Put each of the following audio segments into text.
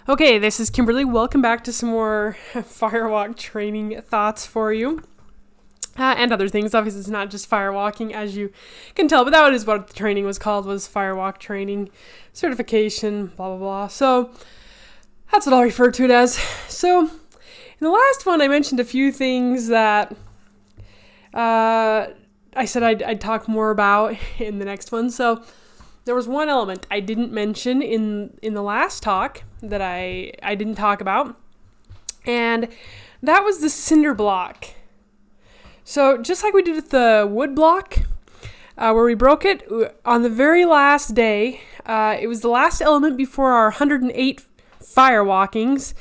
Okay, this is Kimberly. Welcome back to some more Firewalk training thoughts for you. And other things. Obviously, it's not just firewalking, as you can tell, but that is what the training was called, was Firewalk training, certification, blah, blah, blah. So that's what I'll refer to it as. So in the last one, I mentioned a few things that I said I'd talk more about in the next one. So there was one element I didn't mention in the last talk that I didn't talk about, and that was the cinder block. So just like we did with the wood block, where we broke it, on the very last day, it was the last element before our 108 firewalkings,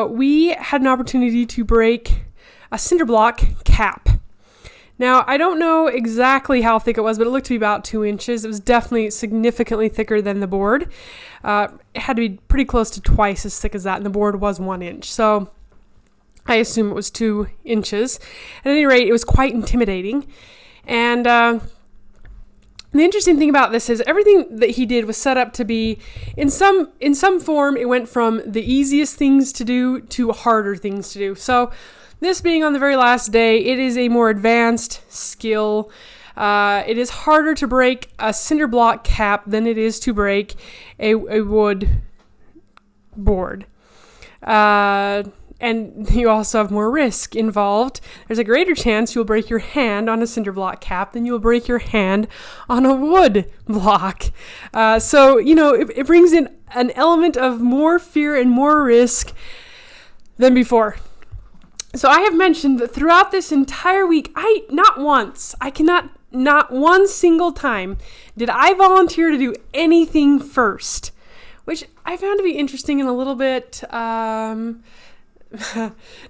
we had an opportunity to break a cinder block cap. Now, I don't know exactly how thick it was, but it looked to be about 2 inches. It was definitely significantly thicker than the board. It had to be pretty close to twice as thick as that, and the board was 1 inch. So I assume it was 2 inches. At any rate, it was quite intimidating. And the interesting thing about this is everything that he did was set up to be, in some form, it went from the easiest things to do to harder things to do. So this being on the very last day, it is a more advanced skill. It is harder to break a cinder block cap than it is to break a wood board. And you also have more risk involved. There's a greater chance you'll break your hand on a cinder block cap than you'll break your hand on a wood block. So, it brings in an element of more fear and more risk than before. So I have mentioned that throughout this entire week, not one single time did I volunteer to do anything first, which I found to be interesting and a little bit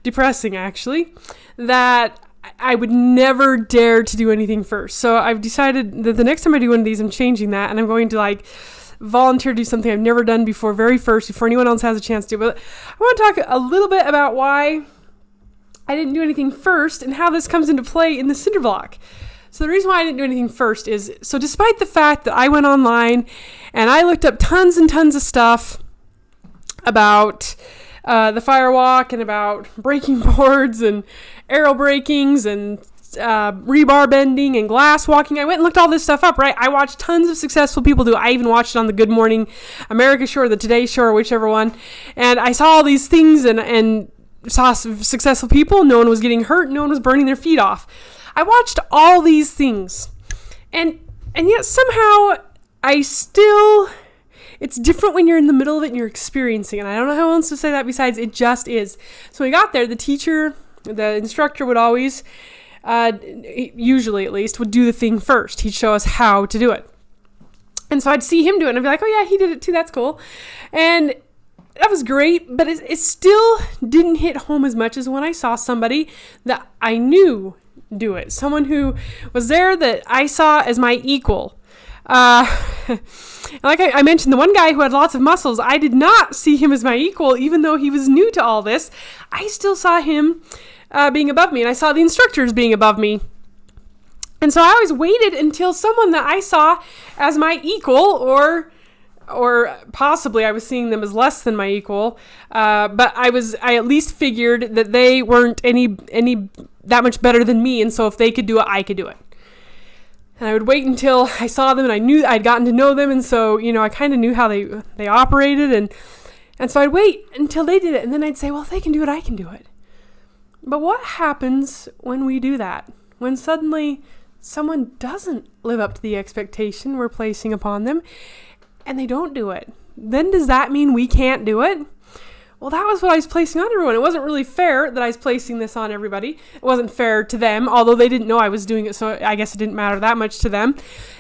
depressing, actually, that I would never dare to do anything first. So I've decided that the next time I do one of these, I'm changing that, and I'm going to volunteer to do something I've never done before, very first, before anyone else has a chance to. But I want to talk a little bit about why I didn't do anything first and how this comes into play in the cinder block. So the reason why I didn't do anything first is, so despite the fact that I went online and I looked up tons and tons of stuff about the Firewalk and about breaking boards and arrow breakings and rebar bending and glass walking. I went and looked all this stuff up, right? I watched tons of successful people do it. I even watched it on the Good Morning America show or the Today show or whichever one. And I saw all these things and saw successful people. No one was getting hurt. No one was burning their feet off. I watched all these things. And yet somehow it's different when you're in the middle of it and you're experiencing it. I don't know how else to say that besides it just is. So when we got there, the instructor would always, usually at least, would do the thing first. He'd show us how to do it. And so I'd see him do it and I'd be like, oh yeah, he did it too. That's cool. And that was great, but it still didn't hit home as much as when I saw somebody that I knew do it. Someone who was there that I saw as my equal. Like I mentioned, the one guy who had lots of muscles, I did not see him as my equal, even though he was new to all this. I still saw him being above me, and I saw the instructors being above me. And so I always waited until someone that I saw as my equal, or possibly I was seeing them as less than my equal, but I at least figured that they weren't any that much better than me, and so if they could do it, I could do it. And I would wait until I saw them and I knew I'd gotten to know them, and so I kind of knew how they operated, and so I'd wait until they did it, and then I'd say, well, if they can do it, I can do it. But what happens when we do that? When suddenly someone doesn't live up to the expectation we're placing upon them, and they don't do it? Then does that mean we can't do it? Well, that was what I was placing on everyone. It wasn't really fair that I was placing this on everybody. It wasn't fair to them, although they didn't know I was doing it, so I guess it didn't matter that much to them.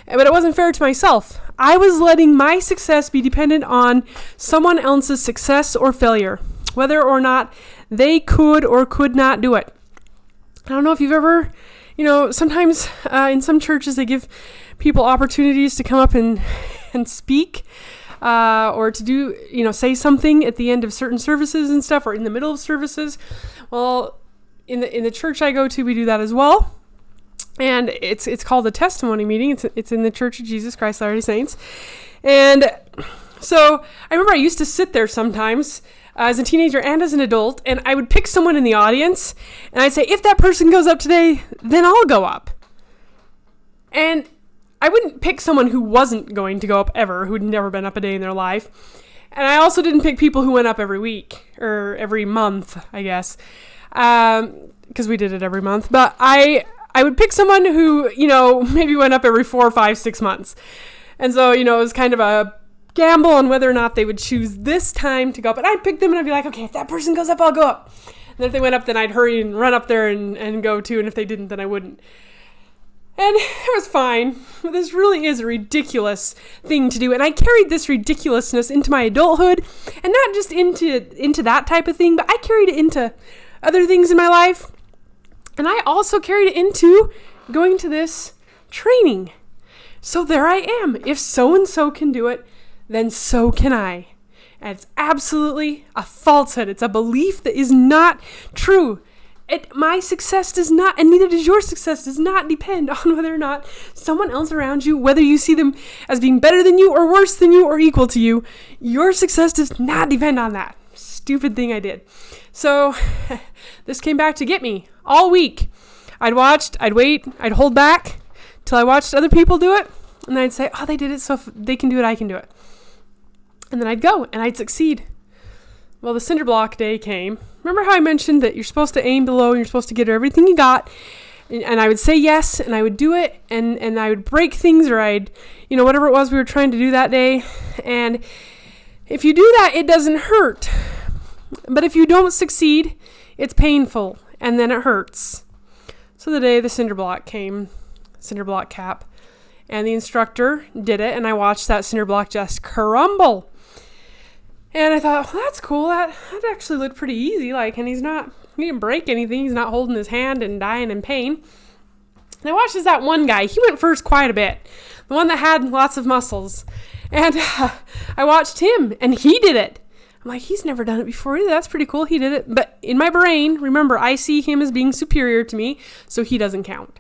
But it wasn't fair to myself. I was letting my success be dependent on someone else's success or failure, whether or not they could or could not do it. I don't know if you've ever, sometimes in some churches they give people opportunities to come up and speak, or to do, say something at the end of certain services and stuff, or in the middle of services. Well, in the church I go to, we do that as well. And it's called a testimony meeting. It's in the Church of Jesus Christ Latter-day Saints. And So I remember I used to sit there sometimes as a teenager and as an adult, and I would pick someone in the audience, and I'd say, if that person goes up today, then I'll go up. And I wouldn't pick someone who wasn't going to go up ever, who'd never been up a day in their life. And I also didn't pick people who went up every week, or every month, I guess, because we did it every month. But I would pick someone who, maybe went up every 4, 5, 6 months. And so, it was kind of a gamble on whether or not they would choose this time to go up. And I'd pick them and I'd be like, okay, if that person goes up, I'll go up. And then if they went up, then I'd hurry and run up there and go too. And if they didn't, then I wouldn't. And it was fine. But this really is a ridiculous thing to do. And I carried this ridiculousness into my adulthood. And not just into that type of thing, but I carried it into other things in my life. And I also carried it into going to this training. So there I am. If so-and-so can do it, then so can I. And it's absolutely a falsehood. It's a belief that is not true. My success does not, and neither does your success, does not depend on whether or not someone else around you, whether you see them as being better than you or worse than you or equal to you, your success does not depend on that. Stupid thing I did. So this came back to get me all week. I'd wait, I'd hold back till I watched other people do it, and I'd say, oh, they did it, so if they can do it, I can do it. And then I'd go, and I'd succeed. Well, the cinder block day came. Remember how I mentioned that you're supposed to aim below, and you're supposed to get everything you got? And I would say yes, and I would do it, and I would break things, or I'd, whatever it was we were trying to do that day. And if you do that, it doesn't hurt. But if you don't succeed, it's painful, and then it hurts. So the day the cinder block came, cinder block cap, and the instructor did it, and I watched that cinder block just crumble. And I thought, well, that's cool. That actually looked pretty easy. And he didn't break anything. He's not holding his hand and dying in pain. And I watched as that one guy, he went first quite a bit. The one that had lots of muscles. And I watched him, and he did it. I'm like, he's never done it before either. That's pretty cool. He did it. But in my brain, remember, I see him as being superior to me, so he doesn't count.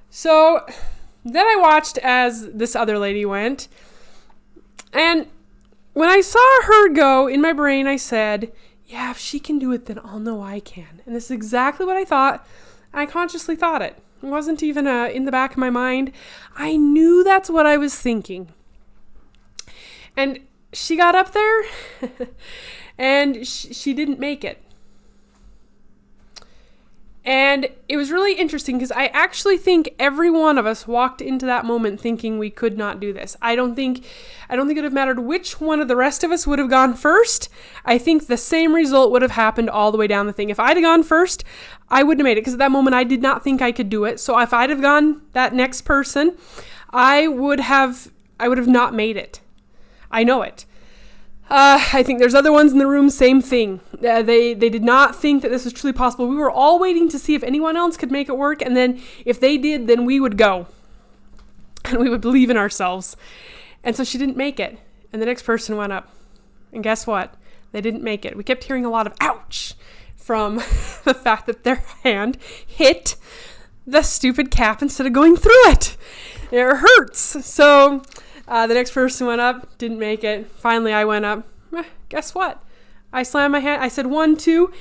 So then I watched as this other lady went. And when I saw her go, in my brain, I said, yeah, if she can do it, then I'll know I can. And this is exactly what I thought. I consciously thought it. It wasn't even in the back of my mind. I knew that's what I was thinking. And she got up there, and she didn't make it. And it was really interesting because I actually think every one of us walked into that moment thinking we could not do this. I don't think it would have mattered which one of the rest of us would have gone first. I think the same result would have happened all the way down the thing. If I'd have gone first, I wouldn't have made it because at that moment I did not think I could do it. So if I'd have gone that next person, I would have not made it. I know it. I think there's other ones in the room, same thing. They did not think that this was truly possible. We were all waiting to see if anyone else could make it work, and then if they did, then we would go. And we would believe in ourselves. And so she didn't make it. And the next person went up. And guess what? They didn't make it. We kept hearing a lot of ouch from the fact that their hand hit the stupid cap instead of going through it. It hurts. So the next person went up, didn't make it. Finally, I went up. Guess what? I slammed my hand. I said 1, 2.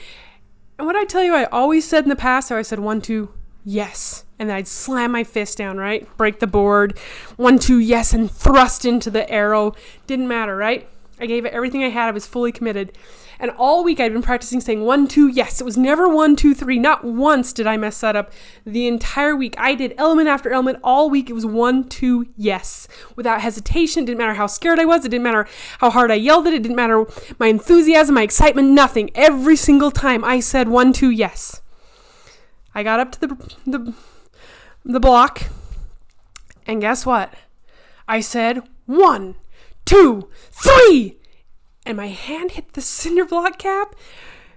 And what I tell you, I always said in the past, so I said 1, 2, yes. And then I'd slam my fist down, right? Break the board. 1, 2, yes, and thrust into the arrow. Didn't matter, right? I gave it everything I had. I was fully committed. And all week I'd been practicing saying 1, 2, yes. It was never 1, 2, 3. Not once did I mess that up the entire week. I did element after element all week. It was 1, 2, yes. Without hesitation. It didn't matter how scared I was. It didn't matter how hard I yelled it. It didn't matter my enthusiasm, my excitement, nothing. Every single time I said 1, 2, yes. I got up to the block. And guess what? I said 1, 2, 3. And my hand hit the cinder block cap,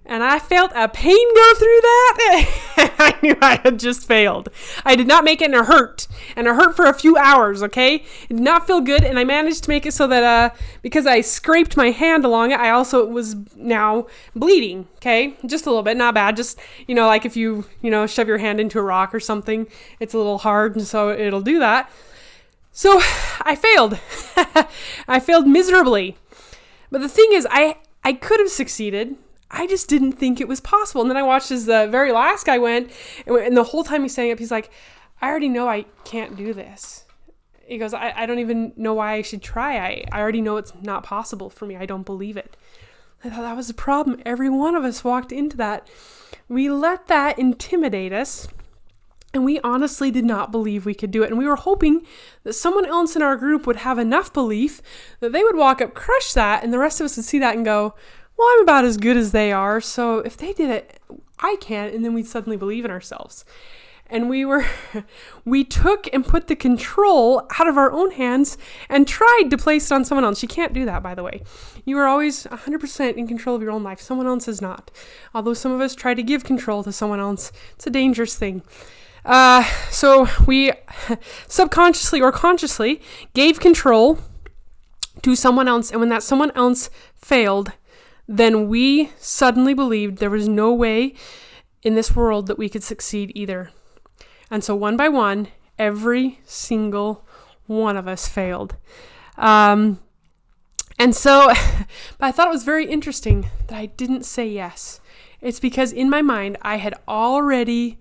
and I felt a pain go through that. I knew I had just failed. I did not make it, and it hurt. And it hurt for a few hours, okay? It did not feel good, and I managed to make it so that because I scraped my hand along it, I also was now bleeding, okay? Just a little bit, not bad. Just, like if you, shove your hand into a rock or something, it's a little hard, and so it'll do that. So I failed. I failed miserably. But the thing is, I could have succeeded. I just didn't think it was possible. And then I watched as the very last guy went, and the whole time he's standing up, he's like, I already know I can't do this. He goes, I don't even know why I should try. I already know it's not possible for me. I don't believe it. I thought that was the problem. Every one of us walked into that. We let that intimidate us, and we honestly did not believe we could do it. And we were hoping that someone else in our group would have enough belief that they would walk up, crush that, and the rest of us would see that and go, well, I'm about as good as they are, so if they did it, I can't. And then we'd suddenly believe in ourselves. And we took and put the control out of our own hands and tried to place it on someone else. You can't do that, by the way. You are always 100% in control of your own life. Someone else is not. Although some of us try to give control to someone else. It's a dangerous thing. So we subconsciously or consciously gave control to someone else. And when that someone else failed, then we suddenly believed there was no way in this world that we could succeed either. And so one by one, every single one of us failed. And so, but I thought it was very interesting that I didn't say yes. It's because in my mind, I had already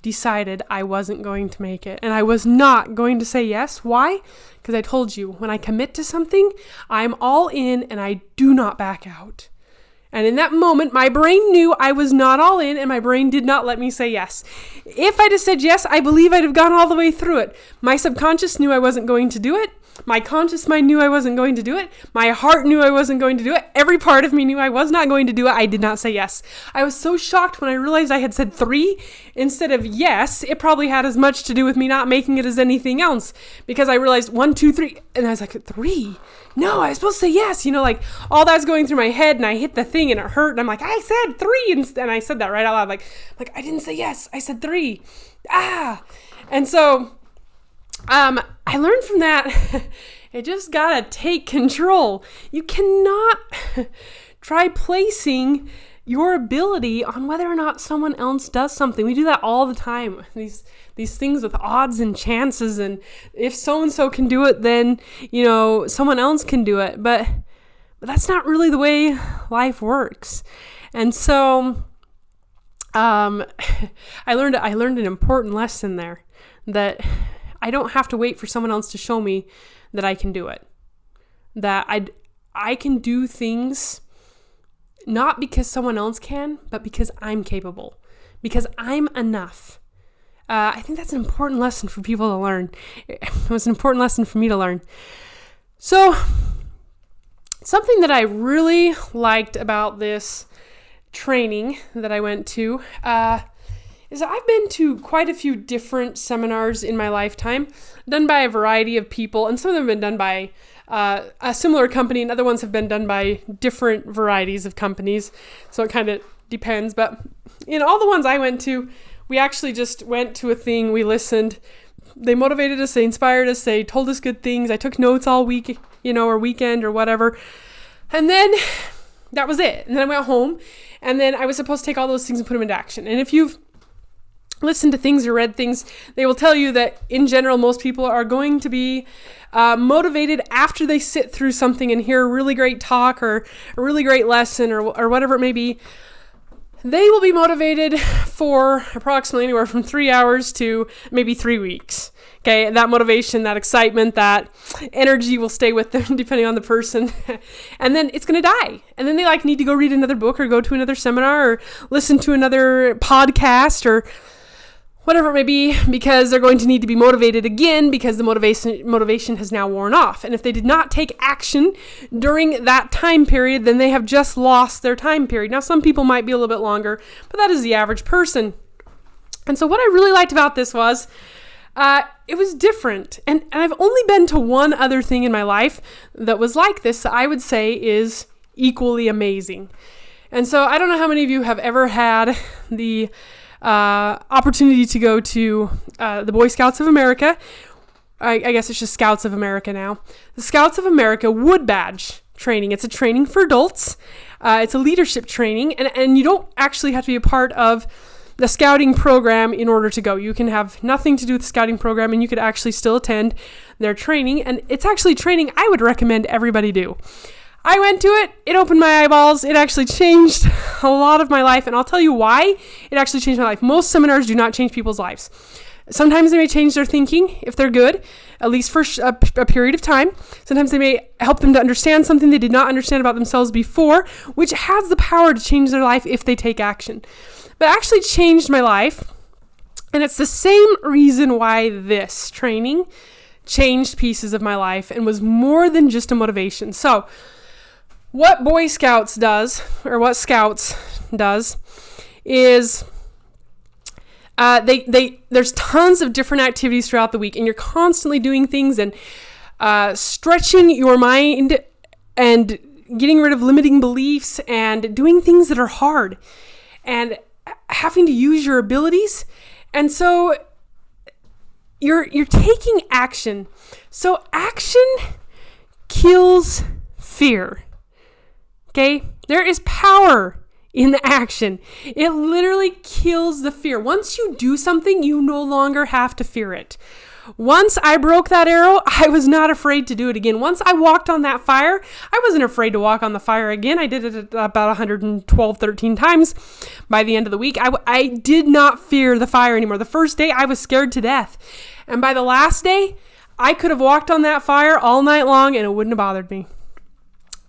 decided I wasn't going to make it. And I was not going to say yes. Why? Because I told you, when I commit to something, I'm all in and I do not back out. And in that moment, my brain knew I was not all in, and my brain did not let me say yes. If I'd have said yes, I believe I'd have gone all the way through it. My subconscious knew I wasn't going to do it. My conscious mind knew I wasn't going to do it. My heart knew I wasn't going to do it. Every part of me knew I was not going to do it. I did not say yes. I was so shocked when I realized I had said 3 instead of yes. It probably had as much to do with me not making it as anything else, because I realized 1, 2, 3, and I was like, 3? No, I was supposed to say yes. Like all that's going through my head, and I hit the thing and it hurt. And I'm like, I said 3. And I said that right out loud. Like I didn't say yes. I said 3. And so, I learned from that, you just gotta take control. You cannot try placing your ability on whether or not someone else does something. We do that all the time. These things with odds and chances, and if so-and-so can do it, then, someone else can do it. But that's not really the way life works. And so, I learned an important lesson there, that I don't have to wait for someone else to show me that I can do it. That I can do things not because someone else can, but because I'm capable, because I'm enough. I think that's an important lesson for people to learn. It was an important lesson for me to learn. So, something that I really liked about this training that I went to, is I've been to quite a few different seminars in my lifetime, done by a variety of people, and some of them have been done by a similar company, and other ones have been done by different varieties of companies, so it kind of depends. But in all the ones I went to, we actually just went to a thing, we listened, they motivated us, they inspired us, they told us good things, I took notes all week, or weekend or whatever, and then that was it. And then I went home, and then I was supposed to take all those things and put them into action. And if you've listened to things or read things, they will tell you that in general, most people are going to be motivated after they sit through something and hear a really great talk or a really great lesson or whatever it may be. They will be motivated for approximately anywhere from 3 hours to maybe 3 weeks. Okay, that motivation, that excitement, that energy will stay with them depending on the person. And then it's going to die. And then they need to go read another book or go to another seminar or listen to another podcast or whatever it may be, because they're going to need to be motivated again because the motivation has now worn off. And if they did not take action during that time period, then they have just lost their time period. Now, some people might be a little bit longer, but that is the average person. And so what I really liked about this was, it was different. And I've only been to one other thing in my life that was like this that I would say is equally amazing. And so I don't know how many of you have ever had the opportunity to go to the Boy Scouts of America. I guess it's just Scouts of America now. The Scouts of America Wood Badge training. It's a training for adults. It's a leadership training, and you don't actually have to be a part of the scouting program in order to go. You can have nothing to do with the scouting program and you could actually still attend their training. And it's actually training I would recommend everybody do. I went to it. It opened my eyeballs. It actually changed a lot of my life. And I'll tell you why it actually changed my life. Most seminars do not change people's lives. Sometimes they may change their thinking if they're good, at least for a period of time. Sometimes they may help them to understand something they did not understand about themselves before, which has the power to change their life if they take action. But it actually changed my life. And it's the same reason why this training changed pieces of my life and was more than just a motivation. So what Boy Scouts does, or what Scouts does, is there's tons of different activities throughout the week, and you're constantly doing things and stretching your mind and getting rid of limiting beliefs and doing things that are hard and having to use your abilities. And so you're taking action. So action kills fear. Okay? There is power in the action. It literally kills the fear. Once you do something, you no longer have to fear it. Once I broke that arrow, I was not afraid to do it again. Once I walked on that fire, I wasn't afraid to walk on the fire again. I did it about 112, 13 times by the end of the week. I did not fear the fire anymore. The first day, I was scared to death. And by the last day, I could have walked on that fire all night long and it wouldn't have bothered me.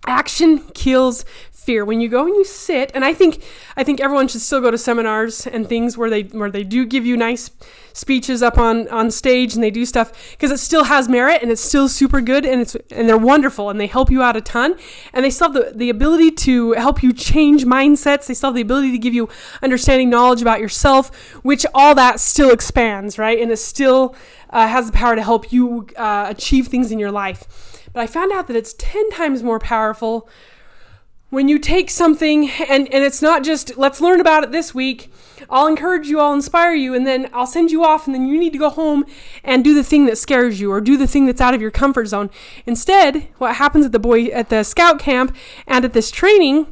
Action kills fear. When you go and you sit, and I think everyone should still go to seminars and things where they do give you nice speeches up on stage and they do stuff, because it still has merit and it's still super good and they're wonderful and they help you out a ton, and they still have the ability to help you change mindsets. They still have the ability to give you understanding, knowledge about yourself, which all that still expands, right? And it still has the power to help you achieve things in your life. But I found out that it's 10 times more powerful when you take something and it's not just, let's learn about it this week. I'll encourage you, I'll inspire you, and then I'll send you off, and then you need to go home and do the thing that scares you or do the thing that's out of your comfort zone. Instead, what happens at the scout camp and at this training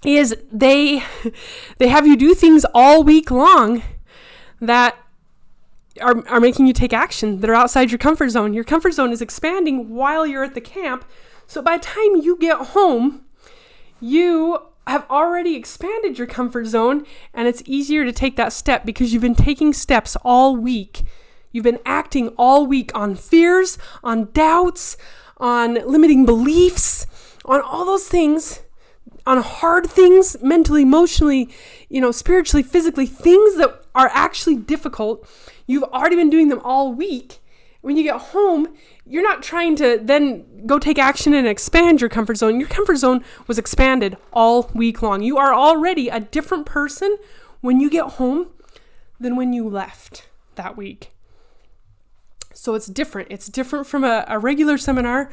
is they have you do things all week long that are making you take action, that are outside your comfort zone. Your comfort zone is expanding while you're at the camp. So by the time you get home, you have already expanded your comfort zone, and it's easier to take that step because you've been taking steps all week. You've been acting all week on fears, on doubts, on limiting beliefs, on all those things, on hard things, mentally, emotionally, spiritually, physically, things that are actually difficult. You've already been doing them all week. When you get home, you're not trying to then go take action and expand your comfort zone. Your comfort zone was expanded all week long. You are already a different person when you get home than when you left that week. So it's different. It's different from a regular seminar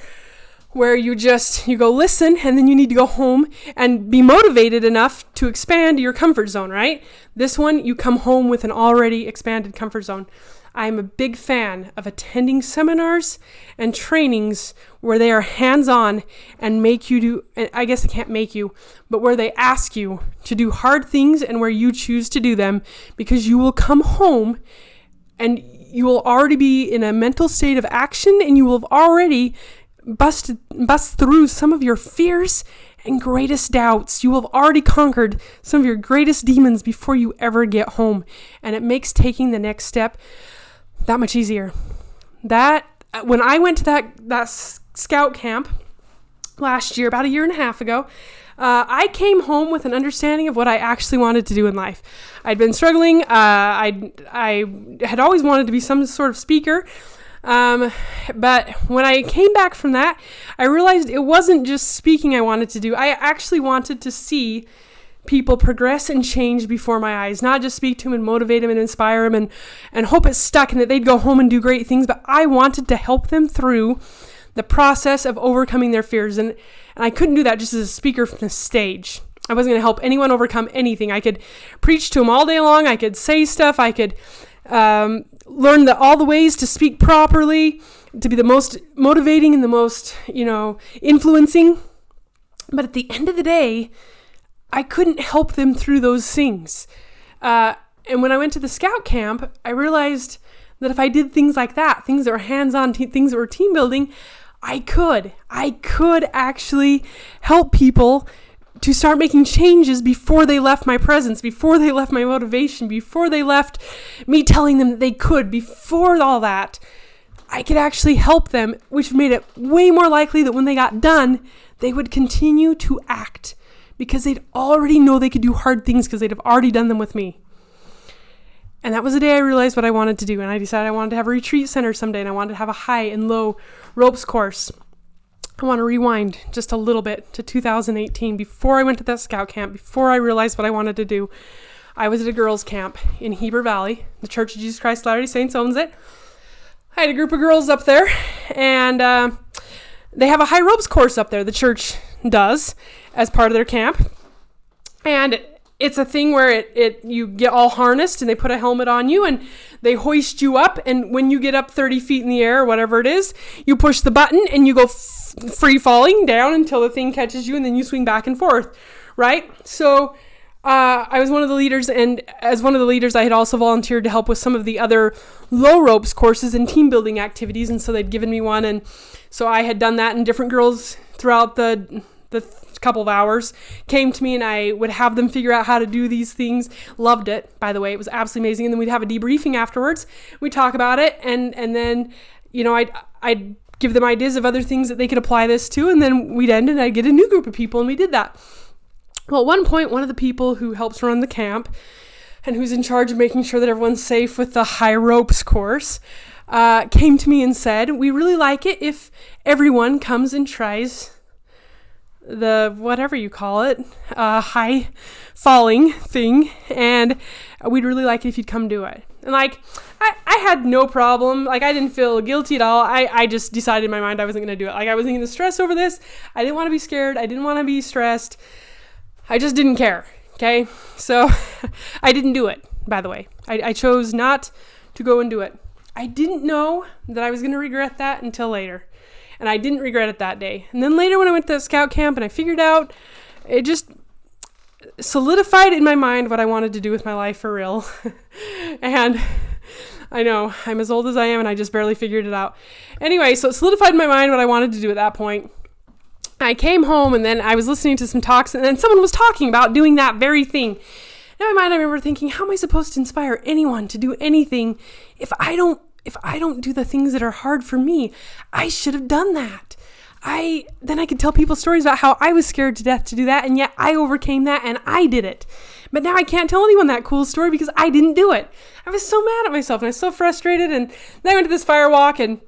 where you go listen and then you need to go home and be motivated enough to expand your comfort zone, right? This one, you come home with an already expanded comfort zone. I'm a big fan of attending seminars and trainings where they are hands-on and make you do, and I guess they can't make you, but where they ask you to do hard things and where you choose to do them, because you will come home and you will already be in a mental state of action, and you will have already bust through some of your fears and greatest doubts. You will have already conquered some of your greatest demons before you ever get home. And it makes taking the next step that much easier. When I went to that scout camp last year, about a year and a half ago, I came home with an understanding of what I actually wanted to do in life. I'd been struggling. I had always wanted to be some sort of speaker. But when I came back from that, I realized it wasn't just speaking I wanted to do. I actually wanted to see people progress and change before my eyes, not just speak to them and motivate them and inspire them and hope it stuck and that they'd go home and do great things, but I wanted to help them through the process of overcoming their fears. And I couldn't do that just as a speaker from the stage. I wasn't going to help anyone overcome anything. I could preach to them all day long. I could say stuff. I could learn all the ways to speak properly, to be the most motivating and the most, influencing. But at the end of the day, I couldn't help them through those things. And And when I went to the scout camp, I realized that if I did things like that, things that were hands-on, things that were team building, I could actually help people to start making changes before they left my presence, before they left my motivation, before they left me telling them that they could. Before all that, I could actually help them, which made it way more likely that when they got done, they would continue to act because they'd already know they could do hard things because they'd have already done them with me. And that was the day I realized what I wanted to do. And I decided I wanted to have a retreat center someday, and I wanted to have a high and low ropes course. I want to rewind just a little bit to 2018. Before I went to that scout camp, before I realized what I wanted to do, I was at a girls' camp in Heber Valley. The Church of Jesus Christ of Latter-day Saints owns it. I had a group of girls up there, and they have a high ropes course up there. The church does as part of their camp. And it's a thing where you get all harnessed and they put a helmet on you and they hoist you up. And when you get up 30 feet in the air or whatever it is, you push the button and you go free falling down until the thing catches you, and then you swing back and forth, right? So I was one of the leaders, and as one of the leaders, I had also volunteered to help with some of the other low ropes courses and team building activities. And so they'd given me one. And so I had done that, and different girls throughout the couple of hours came to me, and I would have them figure out how to do these things. Loved it, by the way. It was absolutely amazing. And then we'd have a debriefing afterwards. We'd talk about it, and then, I'd give them ideas of other things that they could apply this to, and then we'd end and I'd get a new group of people, and we did that. Well, at one point, one of the people who helps run the camp and who's in charge of making sure that everyone's safe with the high ropes course came to me and said, "We really like it if everyone comes and tries the whatever you call it, high falling thing, and we'd really like it if you'd come do it." And I had no problem. I didn't feel guilty at all. I just decided in my mind I wasn't going to do it. I wasn't going to stress over this. I didn't want to be scared. I didn't want to be stressed. I just didn't care. Okay. So I didn't do it, by the way. I chose not to go and do it. I didn't know that I was going to regret that until later. And I didn't regret it that day. And then later when I went to scout camp and I figured out, it just solidified in my mind what I wanted to do with my life for real. And I know I'm as old as I am, and I just barely figured it out. Anyway, so it solidified in my mind what I wanted to do at that point. I came home, and then I was listening to some talks, and then someone was talking about doing that very thing. In my mind, I remember thinking, how am I supposed to inspire anyone to do anything if I don't do the things that are hard for me? I should have done that. Then I could tell people stories about how I was scared to death to do that, and yet I overcame that and I did it. But now I can't tell anyone that cool story because I didn't do it. I was so mad at myself, and I was so frustrated. And then I went to this Firewalk, and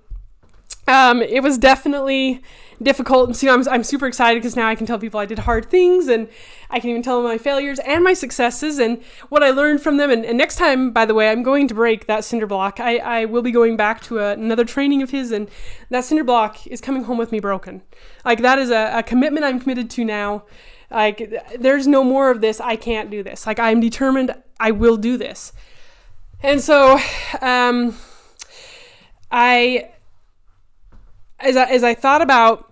it was definitely difficult. And so I'm super excited because now I can tell people I did hard things, and I can even tell them my failures and my successes and what I learned from them. And next time, by the way, I'm going to break that cinder block. I will be going back to another training of his, and that cinder block is coming home with me broken. That is a commitment I'm committed to now. There's no more of this. I can't do this. I'm determined I will do this. And so, as I thought about,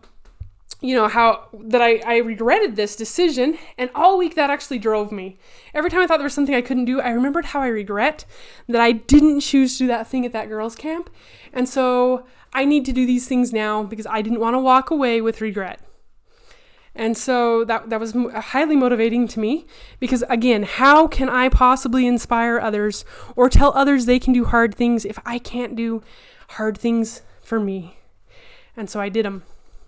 how that I regretted this decision, and all week that actually drove me. Every time I thought there was something I couldn't do, I remembered how I regret that I didn't choose to do that thing at that girls' camp. And so I need to do these things now because I didn't want to walk away with regret. And so that was highly motivating to me because, again, how can I possibly inspire others or tell others they can do hard things if I can't do hard things for me? And so I did them.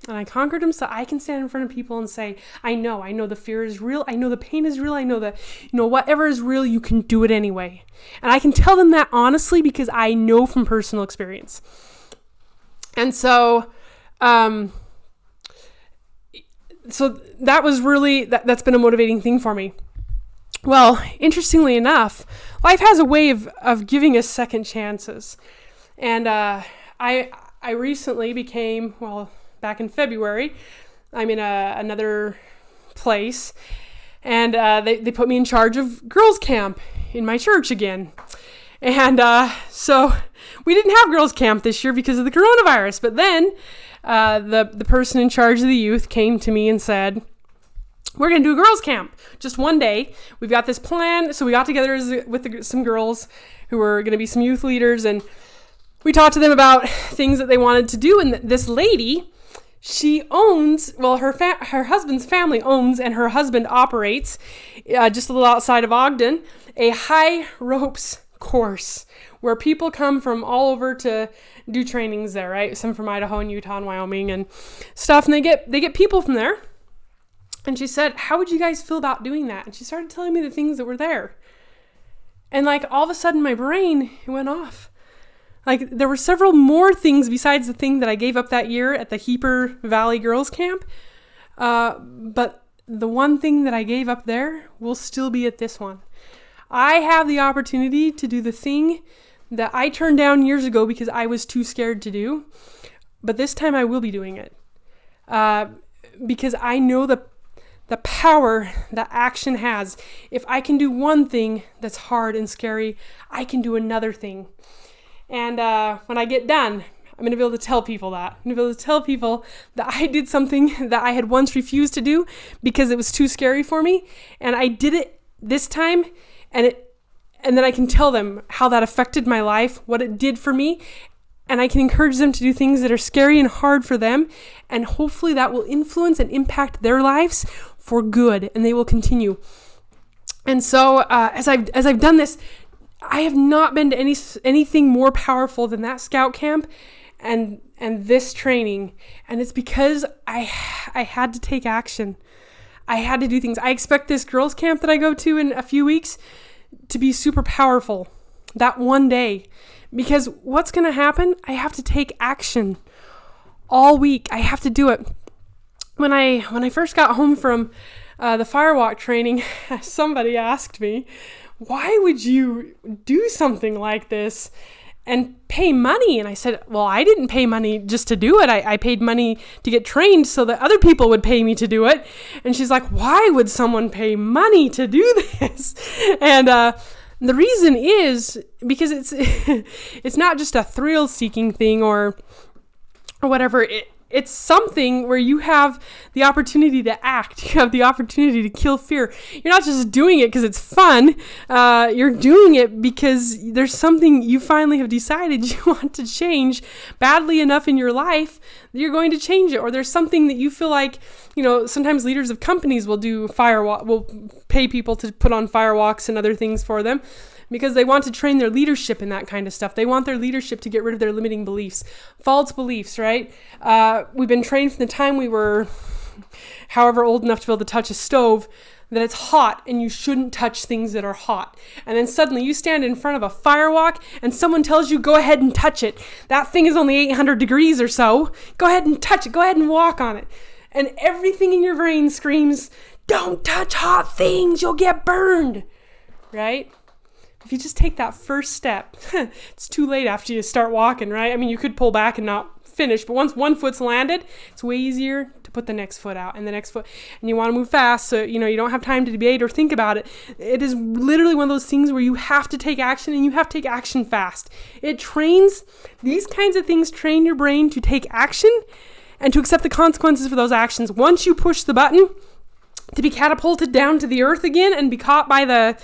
And I conquered them so I can stand in front of people and say, I know the fear is real. I know the pain is real. I know that, whatever is real, you can do it anyway. And I can tell them that honestly because I know from personal experience. And so, so that was really, that's been a motivating thing for me. Well, interestingly enough, life has a way of giving us second chances. And I recently became, back in February, I'm in another place, and they put me in charge of girls' camp in my church again. And so we didn't have girls' camp this year because of the coronavirus. But then the person in charge of the youth came to me and said, we're going to do a girls' camp just one day. We've got this plan. So we got together with some girls who were going to be some youth leaders, and we talked to them about things that they wanted to do. And this lady, she owns, well, her husband's family owns, and her husband operates, just a little outside of Ogden, a high ropes course where people come from all over to do trainings there, right? Some from Idaho and Utah and Wyoming and stuff. And they get people from there. And she said, how would you guys feel about doing that? And she started telling me the things that were there. And like all of a sudden my brain went off. Like there were several more things besides the thing that I gave up that year at the Heber Valley Girls Camp. But the one thing that I gave up there will still be at this one. I have the opportunity to do the thing that I turned down years ago because I was too scared to do. But this time I will be doing it. Because I know the power that action has. If I can do one thing that's hard and scary, I can do another thing. And when I get done, I'm going to be able to tell people that. I'm going to be able to tell people that I did something that I had once refused to do because it was too scary for me. And I did it this time, and then I can tell them how that affected my life, what it did for me. And I can encourage them to do things that are scary and hard for them. And hopefully that will influence and impact their lives for good, and they will continue. And so as I've done this, I have not been to anything more powerful than that scout camp and this training. And it's because I had to take action. I had to do things. I expect this girls camp that I go to in a few weeks to be super powerful that one day. Because what's going to happen? I have to take action all week. I have to do it. When I first got home from the Firewalk training, somebody asked me, why would you do something like this and pay money? And I said, well, I didn't pay money just to do it. I paid money to get trained so that other people would pay me to do it. And she's like, why would someone pay money to do this? And the reason is because it's not just a thrill-seeking thing or whatever. It's something where you have the opportunity to act. You have the opportunity to kill fear. You're not just doing it because it's fun. You're doing it because there's something you finally have decided you want to change badly enough in your life that you're going to change it. Or there's something that you feel like, sometimes leaders of companies will pay people to put on firewalks and other things for them, because they want to train their leadership in that kind of stuff. They want their leadership to get rid of their limiting beliefs, false beliefs, right? We've been trained from the time we were however old enough to be able to touch a stove that it's hot and you shouldn't touch things that are hot. And then suddenly you stand in front of a firewalk and someone tells you, go ahead and touch it. That thing is only 800 degrees or so. Go ahead and touch it. Go ahead and walk on it. And everything in your brain screams, don't touch hot things. You'll get burned, right? If you just take that first step, it's too late after you start walking, right? I mean, you could pull back and not finish, but once one foot's landed, it's way easier to put the next foot out and the next foot. And you want to move fast, so you don't have time to debate or think about it. It is literally one of those things where you have to take action, and you have to take action fast. These kinds of things train your brain to take action and to accept the consequences for those actions. Once you push the button to be catapulted down to the earth again and be caught by the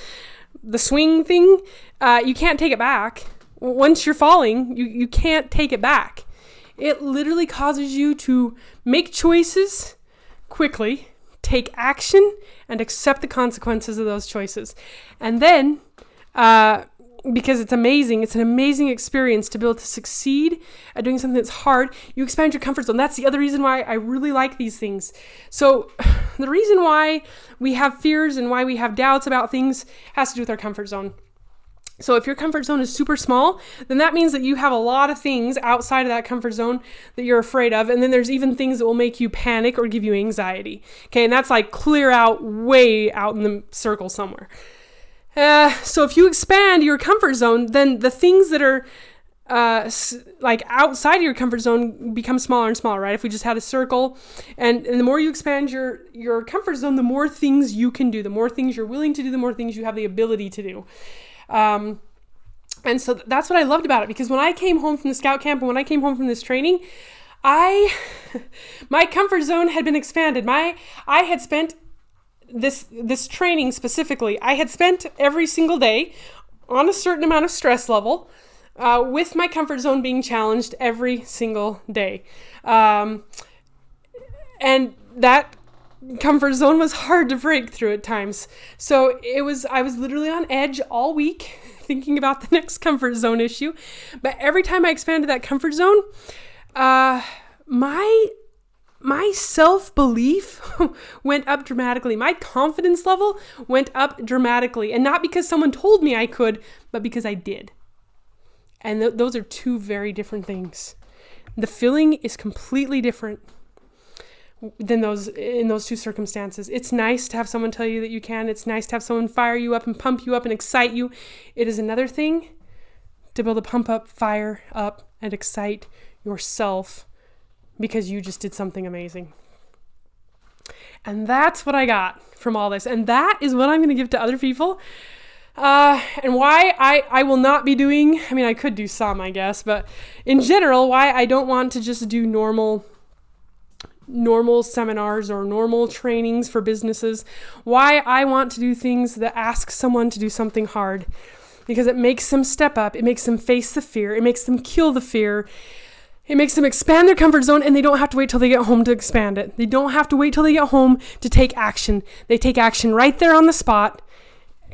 swing thing, you can't take it back. Once you're falling, you can't take it back. It literally causes you to make choices quickly, take action, and accept the consequences of those choices. And then, because it's amazing, it's an amazing experience to be able to succeed at doing something that's hard. You expand your comfort zone. That's the other reason why I really like these things. So the reason why we have fears and why we have doubts about things has to do with our comfort zone. So if your comfort zone is super small, then that means that you have a lot of things outside of that comfort zone that you're afraid of. And then there's even things that will make you panic or give you anxiety. Okay, and that's like clear out, way out in the circle somewhere. So if you expand your comfort zone, then the things that are like outside of your comfort zone become smaller and smaller, right? If we just had a circle, and the more you expand your comfort zone, the more things you can do, the more things you're willing to do, the more things you have the ability to do. And so that's what I loved about it, because when I came home from the scout camp and when I came home from this training, my comfort zone had been expanded. I had spent this training specifically, I had spent every single day on a certain amount of stress level, with my comfort zone being challenged every single day. And that comfort zone was hard to break through at times. So I was literally on edge all week thinking about the next comfort zone issue. But every time I expanded that comfort zone, my self-belief went up dramatically. My confidence level went up dramatically. And not because someone told me I could, but because I did. And those are two very different things. The feeling is completely different than in those two circumstances. It's nice to have someone tell you that you can. It's nice to have someone fire you up and pump you up and excite you. It is another thing to be able to pump up, fire up, and excite yourself because you just did something amazing. And that's what I got from all this. And that is what I'm going to give to other people. And why I will not be doing, I mean, I could do some, I guess, but in general, why I don't want to just do normal seminars or normal trainings for businesses, why I want to do things that ask someone to do something hard, because it makes them step up, it makes them face the fear, it makes them kill the fear, it makes them expand their comfort zone, and they don't have to wait till they get home to expand it. They don't have to wait till they get home to take action. They take action right there on the spot.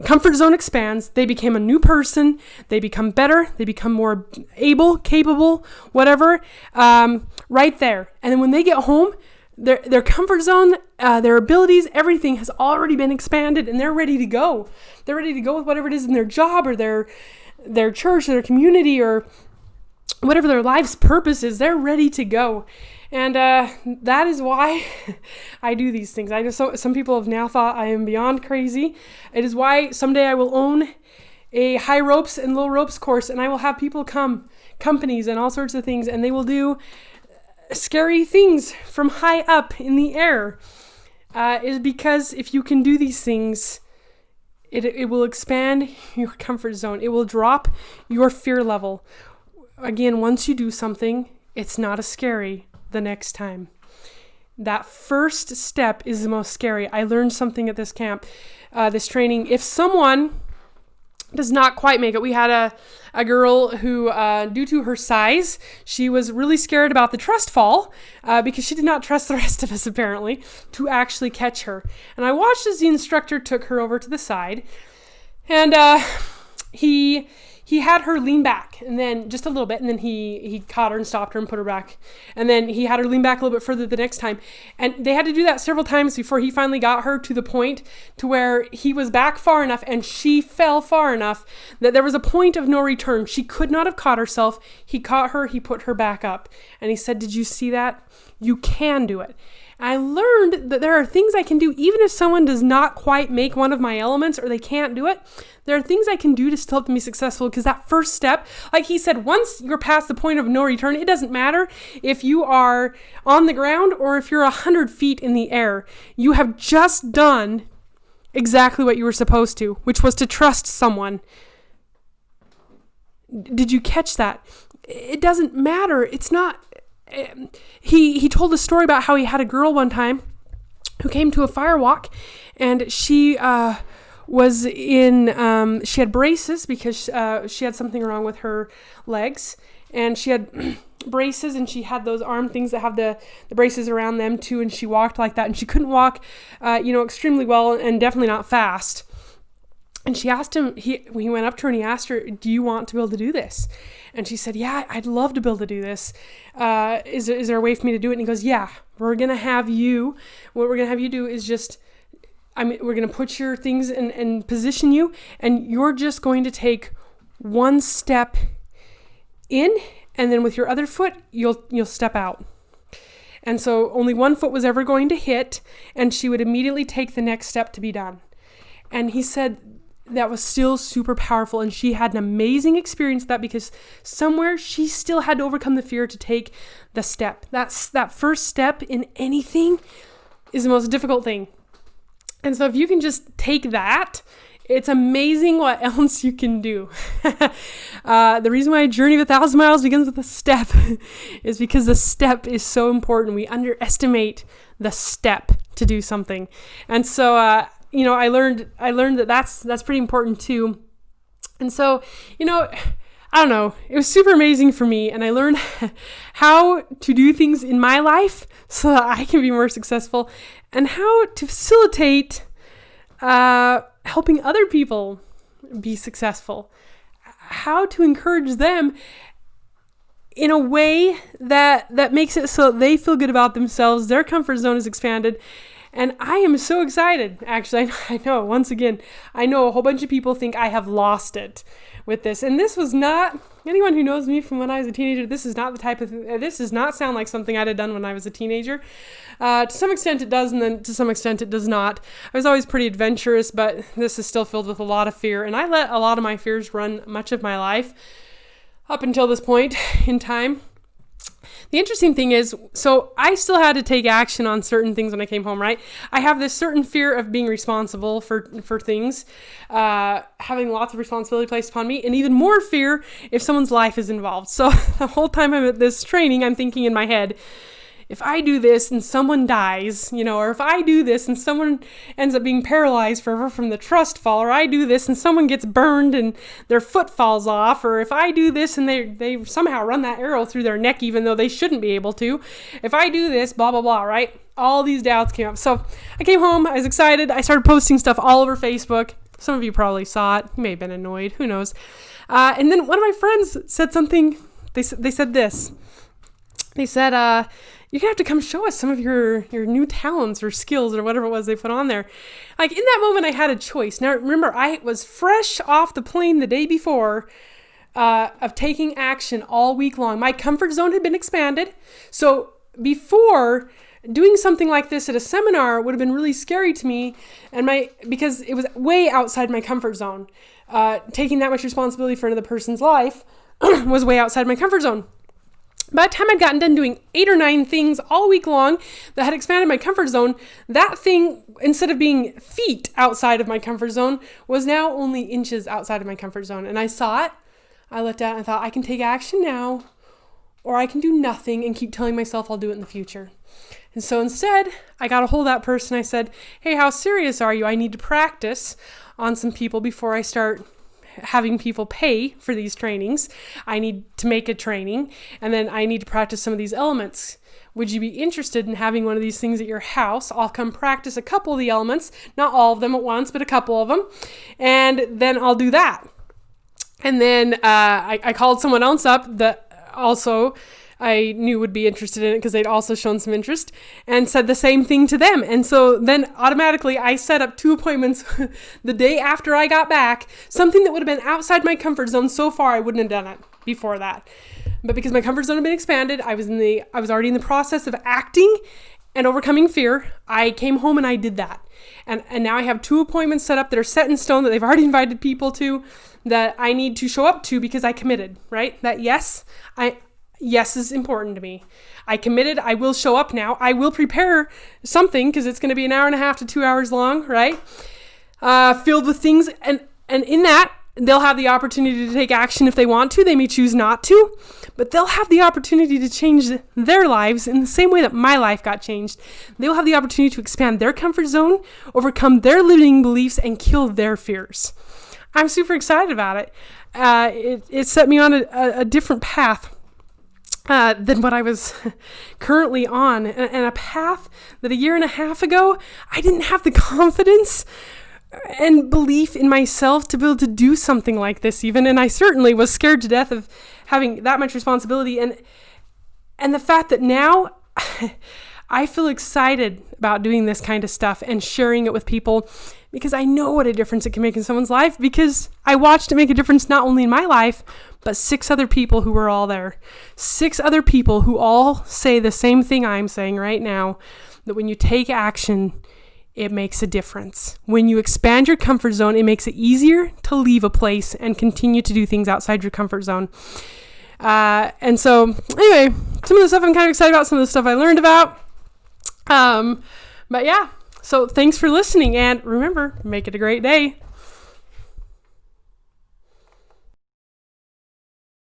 Comfort zone expands. They became a new person. They become better. They become more able, capable, whatever, right there. And then when they get home, their comfort zone, their abilities, everything has already been expanded, and they're ready to go. They're ready to go with whatever it is in their job or their church or their community or whatever their life's purpose is. They're ready to go. And that is why I do these things. I know some people have now thought I am beyond crazy. It is why someday I will own a high ropes and low ropes course, and I will have people come, companies and all sorts of things, and they will do scary things from high up in the air. Is because if you can do these things, it will expand your comfort zone. It will drop your fear level. Again, once you do something, it's not as scary the next time. That first step is the most scary. I learned something at this camp, this training. If someone does not quite make it, we had a girl who, due to her size, she was really scared about the trust fall because she did not trust the rest of us, apparently, to actually catch her. And I watched as the instructor took her over to the side, and he had her lean back, and then just a little bit, and then he caught her and stopped her and put her back. And then he had her lean back a little bit further the next time. And they had to do that several times before he finally got her to the point to where he was back far enough and she fell far enough that there was a point of no return. She could not have caught herself. He caught her, he put her back up. And he said, "Did you see that? You can do it." I learned that there are things I can do even if someone does not quite make one of my elements or they can't do it. There are things I can do to still help them be successful, because that first step, like he said, once you're past the point of no return, it doesn't matter if you are on the ground or if you're 100 feet in the air. You have just done exactly what you were supposed to, which was to trust someone. Did you catch that? It doesn't matter. It's not... He told a story about how he had a girl one time who came to a Firewalk, and she was in, she had braces because she had something wrong with her legs, and she had braces, and she had those arm things that have the braces around them too, and she walked like that, and she couldn't walk, extremely well, and definitely not fast. And she asked him, when he went up to her and he asked her, "Do you want to be able to do this?" And she said, "Yeah, I'd love to be able to do this. Is there a way for me to do it?" And he goes, "Yeah, what we're going to have you do is just, we're going to put your things and position you, and you're just going to take one step in, and then with your other foot, you'll step out." And so only one foot was ever going to hit, and she would immediately take the next step to be done. And he said that was still super powerful, and she had an amazing experience with that, because somewhere she still had to overcome the fear to take the step. That first step in anything is the most difficult thing. And so if you can just take that, it's amazing what else you can do. The reason why a journey of 1,000 miles begins with a step is because the step is so important. We underestimate the step to do something. And so, I learned that that's pretty important too. And so, I don't know, it was super amazing for me, and I learned how to do things in my life so that I can be more successful, and how to facilitate helping other people be successful, how to encourage them in a way that makes it so they feel good about themselves, their comfort zone is expanded. And I am so excited, actually. I know, once again, I know a whole bunch of people think I have lost it with this. And this was not, anyone who knows me from when I was a teenager, this is not this does not sound like something I'd have done when I was a teenager. To some extent it does, and then to some extent it does not. I was always pretty adventurous, but this is still filled with a lot of fear. And I let a lot of my fears run much of my life up until this point in time. The interesting thing is, so I still had to take action on certain things when I came home, right? I have this certain fear of being responsible for things, having lots of responsibility placed upon me, and even more fear if someone's life is involved. So the whole time I'm at this training, I'm thinking in my head, if I do this and someone dies, or if I do this and someone ends up being paralyzed forever from the trust fall, or I do this and someone gets burned and their foot falls off, or if I do this and they somehow run that arrow through their neck even though they shouldn't be able to, if I do this, blah, blah, blah, right? All these doubts came up. So I came home, I was excited, I started posting stuff all over Facebook. Some of you probably saw it, you may have been annoyed, who knows. And then one of my friends said something, they said this. They said, you're going to have to come show us some of your new talents or skills or whatever it was they put on there. Like, in that moment, I had a choice. Now, remember, I was fresh off the plane the day before of taking action all week long. My comfort zone had been expanded. So before, doing something like this at a seminar would have been really scary to me, because it was way outside my comfort zone. Taking that much responsibility for another person's life was way outside my comfort zone. By the time I'd gotten done doing 8 or 9 things all week long that had expanded my comfort zone, that thing, instead of being feet outside of my comfort zone, was now only inches outside of my comfort zone. And I saw it, I looked at it and I thought, I can take action now, or I can do nothing and keep telling myself I'll do it in the future. And so instead, I got a hold of that person. I said, hey, how serious are you? I need to practice on some people before I start having people pay for these trainings. I need to make a training, and then I need to practice some of these elements. Would you be interested in having one of these things at your house? I'll come practice a couple of the elements, not all of them at once, but a couple of them, and then I'll do that. And then I called someone else up that also I knew would be interested in it because they'd also shown some interest, and said the same thing to them. And so then automatically I set up 2 appointments the day after I got back, something that would have been outside my comfort zone. So far I wouldn't have done it before that. But because my comfort zone had been expanded, I was already in the process of acting and overcoming fear. I came home and I did that. And now I have 2 appointments set up that are set in stone that they've already invited people to, that I need to show up to because I committed, right? That yes is important to me. I committed. I will show up now. I will prepare something because it's going to be 1.5 hours to 2 hours long, right? Filled with things. And in that, they'll have the opportunity to take action if they want to. They may choose not to, but they'll have the opportunity to change their lives in the same way that my life got changed. They'll have the opportunity to expand their comfort zone, overcome their limiting beliefs, and kill their fears. I'm super excited about it. It set me on a different path than what I was currently on, and a path that 1.5 years ago, I didn't have the confidence and belief in myself to be able to do something like this even, and I certainly was scared to death of having that much responsibility, and the fact that now I feel excited about doing this kind of stuff and sharing it with people, because I know what a difference it can make in someone's life, because I watched it make a difference not only in my life, but 6 other people who were all there. 6 other people who all say the same thing I'm saying right now, that when you take action, it makes a difference. When you expand your comfort zone, it makes it easier to leave a place and continue to do things outside your comfort zone. And so, anyway, some of the stuff I'm kind of excited about, some of the stuff I learned about. But yeah, so thanks for listening, and remember, make it a great day.